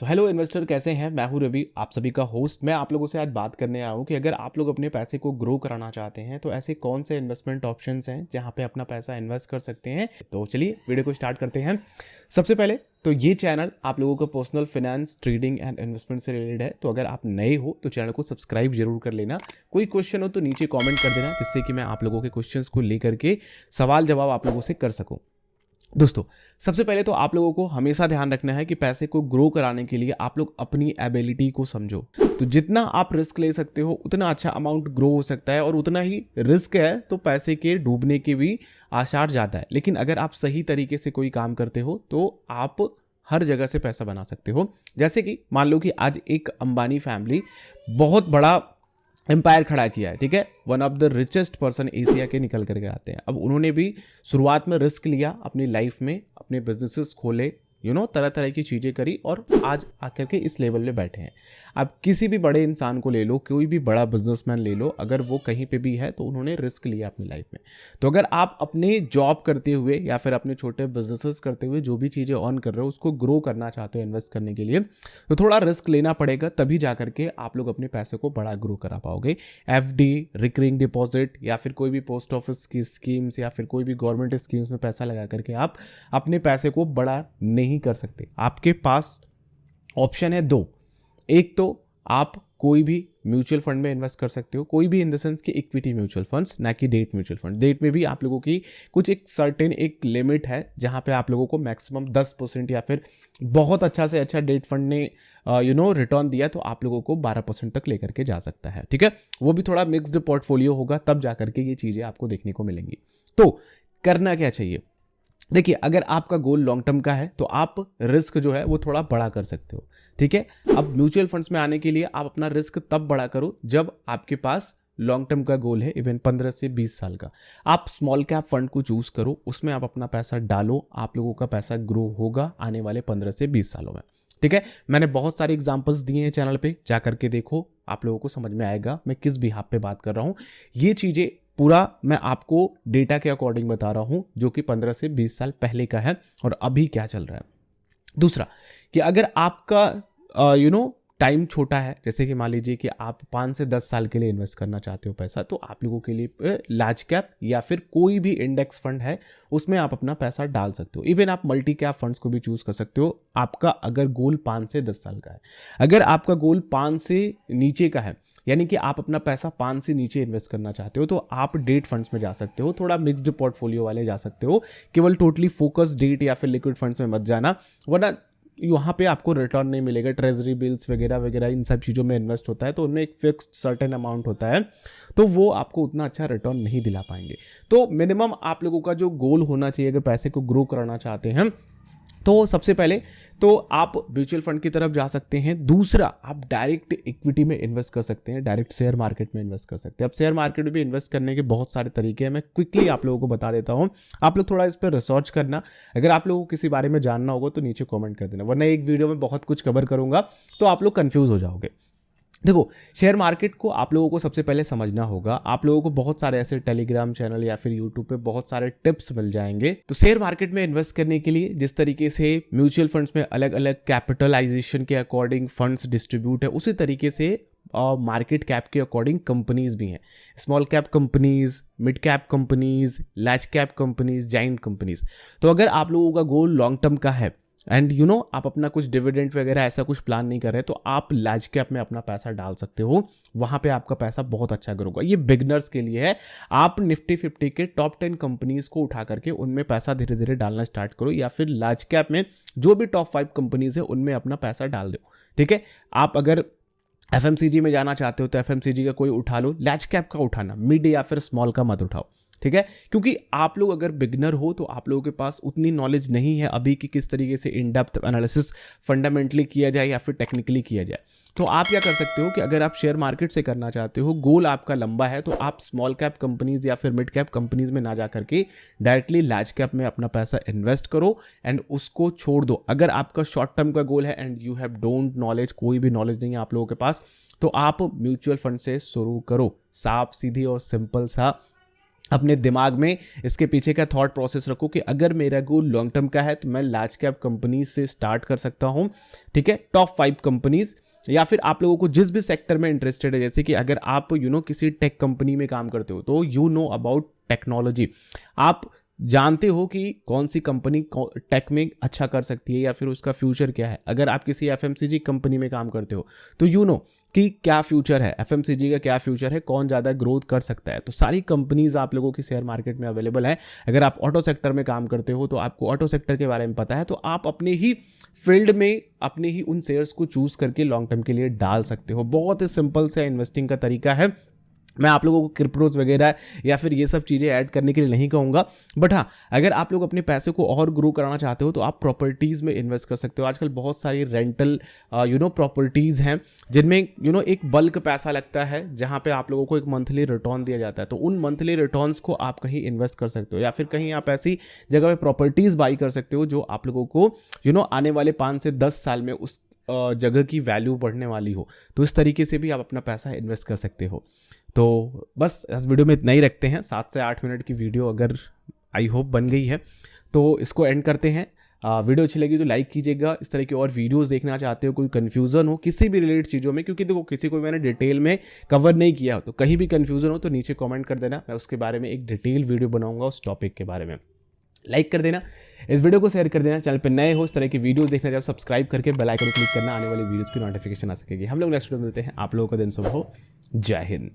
तो hello investor, कैसे हैं? मैं हूं रवि, आप सभी का होस्ट। मैं आप लोगों से आज बात करने आया हूं कि अगर आप लोग अपने पैसे को ग्रो कराना चाहते हैं तो ऐसे कौन से इन्वेस्टमेंट ऑप्शंस हैं जहां पे अपना पैसा इन्वेस्ट कर सकते हैं। तो चलिए वीडियो को स्टार्ट करते हैं। सबसे पहले तो ये चैनल आप लोगों का personal finance, trading and investment से रिलेटेड है। तो अगर आप नए हो तो चैनल को सब्सक्राइब जरूर कर लेना। कोई क्वेश्चन हो तो नीचे कमेंट कर देना, जिससे कि मैं आप लोगों के क्वेश्चंस को लेकर के सवाल जवाब आप लोगों से कर सकूं। दोस्तों, सबसे पहले तो आप लोगों को हमेशा ध्यान रखना है कि पैसे को ग्रो कराने के लिए आप लोग अपनी एबिलिटी को समझो। तो जितना आप रिस्क ले सकते हो उतना अच्छा अमाउंट ग्रो हो सकता है, और उतना ही रिस्क है तो पैसे के डूबने के भी आसार ज़्यादा है। लेकिन अगर आप सही तरीके से कोई काम करते हो तो आप हर जगह से पैसा बना सकते हो। जैसे कि मान लो कि आज एक अंबानी फैमिली बहुत बड़ा एम्पायर खड़ा किया है, ठीक है। One of the richest person Asia के निकल करके आते हैं। अब उन्होंने भी शुरुआत में रिस्क लिया अपनी लाइफ में, अपने बिजनेसेस खोले, तरह तरह की चीज़ें करी, और आज आकर के इस लेवल पे बैठे हैं। अब किसी भी बड़े इंसान को ले लो, कोई भी बड़ा बिजनेसमैन ले लो, अगर वो कहीं पे भी है तो उन्होंने रिस्क लिया अपनी लाइफ में। तो अगर आप अपने जॉब करते हुए या फिर अपने छोटे बिजनेसेस करते हुए जो भी चीज़ें ऑन कर रहे हो उसको ग्रो करना चाहते हो इन्वेस्ट करने के लिए, तो थोड़ा रिस्क लेना पड़ेगा, तभी जा करके आप लोग अपने पैसे को बड़ा ग्रो करा पाओगे। एफडी, रिकरिंग डिपॉजिट, या फिर कोई भी पोस्ट ऑफिस की स्कीम्स, या फिर कोई भी गवर्नमेंट स्कीम्स में पैसा लगा करके आप अपने पैसे को बड़ा नहीं कर सकते। आपके पास ऑप्शन है दो। एक तो आप कोई भी म्यूचुअल फंड में इन्वेस्ट कर सकते हो, कोई भी इन द सेंस कि इक्विटी म्यूचुअल फंड्स, ना कि डेट म्यूचुअल फंड। डेट में भी आप लोगों की कुछ एक सर्टेन एक लिमिट है जहां पे आप लोगों को मैक्सिमम 10%, या फिर बहुत अच्छा से अच्छा डेट फंड ने रिटर्न दिया तो आप लोगों को 12% तक लेकर के जा सकता है, ठीक है। वो भी थोड़ा मिक्स्ड पोर्टफोलियो होगा, तब जा करके ये चीज़ें आपको देखने को मिलेंगी। तो करना क्या चाहिए? देखिए, अगर आपका गोल लॉन्ग टर्म का है तो आप रिस्क जो है वो थोड़ा बड़ा कर सकते हो, ठीक है। अब म्यूचुअल फंड्स में आने के लिए आप अपना रिस्क तब बड़ा करो जब आपके पास लॉन्ग टर्म का गोल है, इवन 15 से 20 साल का। आप स्मॉल कैप फंड को चूज करो, उसमें आप अपना पैसा डालो, आप लोगों का पैसा ग्रो होगा आने वाले 15 से 20 सालों में, ठीक है। मैंने बहुत सारे एग्जांपल्स दिए हैं चैनल पे, जा करके देखो, आप लोगों को समझ में आएगा मैं किस बिहाफ पे बात कर रहा हूं। ये चीजें पूरा मैं आपको डेटा के अकॉर्डिंग बता रहा हूं, जो कि 15 से 20 साल पहले का है और अभी क्या चल रहा है। दूसरा, कि अगर आपका टाइम छोटा है, जैसे कि मान लीजिए कि आप 5 से 10 साल के लिए इन्वेस्ट करना चाहते हो पैसा, तो आप लोगों के लिए लार्ज कैप या फिर कोई भी इंडेक्स फंड है उसमें आप अपना पैसा डाल सकते हो। इवन आप मल्टी कैप फंड्स को भी चूज कर सकते हो, आपका अगर गोल 5 से 10 साल का है। अगर आपका गोल 5 से नीचे का है, यानी कि आप अपना पैसा 5 से नीचे इन्वेस्ट करना चाहते हो, तो आप डेट फंड्स में जा सकते हो, थोड़ा मिक्स्ड पोर्टफोलियो वाले जा सकते हो। केवल टोटली फोकस डेट या फिर लिक्विड फंड्स में मत जाना, वरना वहाँ पे आपको रिटर्न नहीं मिलेगा। ट्रेजरी बिल्स वगैरह वगैरह इन सब चीज़ों में इन्वेस्ट होता है तो उनमें एक फिक्स्ड सर्टेन अमाउंट होता है, तो वो आपको उतना अच्छा रिटर्न नहीं दिला पाएंगे। तो मिनिमम आप लोगों का जो गोल होना चाहिए अगर पैसे को ग्रो कराना चाहते हैं, तो सबसे पहले तो आप म्यूचुअल फंड की तरफ जा सकते हैं। दूसरा, आप डायरेक्ट इक्विटी में इन्वेस्ट कर सकते हैं, डायरेक्ट शेयर मार्केट में इन्वेस्ट कर सकते हैं। अब शेयर मार्केट में भी इन्वेस्ट करने के बहुत सारे तरीके हैं, मैं क्विकली आप लोगों को बता देता हूं। आप लोग थोड़ा इस पर रिसर्च करना, अगर आप लोगों को किसी बारे में जानना होगा तो नीचे कमेंट कर देना, वरना एक वीडियो में बहुत कुछ कवर करूंगा तो आप लोग कंफ्यूज हो जाओगे। देखो, शेयर मार्केट को आप लोगों को सबसे पहले समझना होगा। आप लोगों को बहुत सारे ऐसे टेलीग्राम चैनल या फिर यूट्यूब पे बहुत सारे टिप्स मिल जाएंगे। तो शेयर मार्केट में इन्वेस्ट करने के लिए जिस तरीके से म्यूचुअल फंड्स में अलग अलग कैपिटलाइजेशन के अकॉर्डिंग फंड्स डिस्ट्रीब्यूट है, उसी तरीके से मार्केट कैप के अकॉर्डिंग कंपनीज भी हैं। Small cap companies, mid cap companies, large cap companies, giant companies. तो अगर आप लोगों का गोल लॉन्ग टर्म का है एंड आप अपना कुछ डिविडेंड वगैरह ऐसा कुछ प्लान नहीं कर रहे, तो आप लार्ज कैप में अपना पैसा डाल सकते हो, वहां पे आपका पैसा बहुत अच्छा ग्रो होगा। ये बिगनर्स के लिए है। आप निफ्टी 50 के टॉप 10 कंपनीज को उठा करके उनमें पैसा धीरे धीरे डालना स्टार्ट करो, या फिर लार्ज कैप में जो भी टॉप 5 कंपनीज है उनमें अपना पैसा डाल दो, ठीक है। आप अगर एफएमसीजी में जाना चाहते हो तो एफएमसीजी का कोई उठा लो, लार्ज कैप का उठाना, मिड या फिर स्मॉल का मत उठाओ, ठीक है। क्योंकि आप लोग अगर बिगनर हो तो आप लोगों के पास उतनी नॉलेज नहीं है अभी कि किस तरीके से इन डेप्थ एनालिसिस फंडामेंटली किया जाए या फिर टेक्निकली किया जाए। तो आप क्या कर सकते हो कि अगर आप शेयर मार्केट से करना चाहते हो, गोल आपका लंबा है, तो आप स्मॉल कैप कंपनीज या फिर मिड कैप कंपनीज में ना जा करके डायरेक्टली लार्ज कैप में अपना पैसा इन्वेस्ट करो एंड उसको छोड़ दो। अगर आपका शॉर्ट टर्म का गोल है and you have don't knowledge, कोई भी नॉलेज नहीं है आप लोगों के पास, तो आप म्यूचुअल फंड से शुरू करो। साफ सीधी और सिंपल सा अपने दिमाग में इसके पीछे का थॉट प्रोसेस रखो कि अगर मेरा गोल लॉन्ग टर्म का है तो मैं लार्ज कैप कंपनीज से स्टार्ट कर सकता हूं, ठीक है, टॉप 5 कंपनीज, या फिर आप लोगों को जिस भी सेक्टर में इंटरेस्टेड है, जैसे कि अगर आप किसी टेक कंपनी में काम करते हो तो यू नो अबाउट टेक्नोलॉजी, आप जानते हो कि कौन सी कंपनी टेक में अच्छा कर सकती है या फिर उसका फ्यूचर क्या है। अगर आप किसी एफएमसीजी कंपनी में काम करते हो तो यू नो कि क्या फ्यूचर है, एफएमसीजी का क्या फ्यूचर है, कौन ज़्यादा ग्रोथ कर सकता है। तो सारी कंपनीज आप लोगों की शेयर मार्केट में अवेलेबल है। अगर आप ऑटो सेक्टर में काम करते हो तो आपको ऑटो सेक्टर के बारे में पता है, तो आप अपने ही फील्ड में अपने ही उन शेयर्स को चूज करके लॉन्ग टर्म के लिए डाल सकते हो। बहुत ही सिंपल से इन्वेस्टिंग का तरीका है। मैं आप लोगों को क्रिप्टोज वगैरह या फिर ये सब चीज़ें ऐड करने के लिए नहीं कहूँगा, बट हाँ, अगर आप लोग अपने पैसे को और ग्रो कराना चाहते हो तो आप प्रॉपर्टीज़ में इन्वेस्ट कर सकते हो। आजकल बहुत सारी रेंटल प्रॉपर्टीज़ हैं जिनमें एक बल्क पैसा लगता है, जहाँ पे आप लोगों को एक मंथली रिटर्न दिया जाता है। तो उन मंथली रिटर्न्स को आप कहीं इन्वेस्ट कर सकते हो, या फिर कहीं आप ऐसी जगह पे प्रॉपर्टीज़ बाई कर सकते हो जो आप लोगों को आने वाले 5 से 10 साल में उस जगह की वैल्यू बढ़ने वाली हो। तो इस तरीके से भी आप अपना पैसा इन्वेस्ट कर सकते हो। तो बस इस वीडियो में इतना ही रखते हैं। 7 से 8 मिनट की वीडियो अगर आई होप बन गई है तो इसको एंड करते हैं। वीडियो अच्छी लगी तो लाइक कीजिएगा। इस तरह की और वीडियोस देखना चाहते हो, कोई कन्फ्यूज़न हो किसी भी रिलेटेड चीज़ों में, क्योंकि देखो किसी को मैंने डिटेल में कवर नहीं किया हो, तो कहीं भी कन्फ्यूज़न हो तो नीचे कमेंट कर देना, मैं उसके बारे में एक डिटेल वीडियो बनाऊंगा उस टॉपिक के बारे में। लाइक कर देना, इस वीडियो को शेयर कर देना। चैनल पे नए हो, इस तरह की वीडियोस देखना चाहो सब्सक्राइब करके बेल आइकन क्लिक करना, आने वाली वीडियोस की नोटिफिकेशन आ सकेगी। हम लोग नेक्स्ट वीडियो मिलते हैं। आप लोगों का दिन शुभ हो। जय हिंद।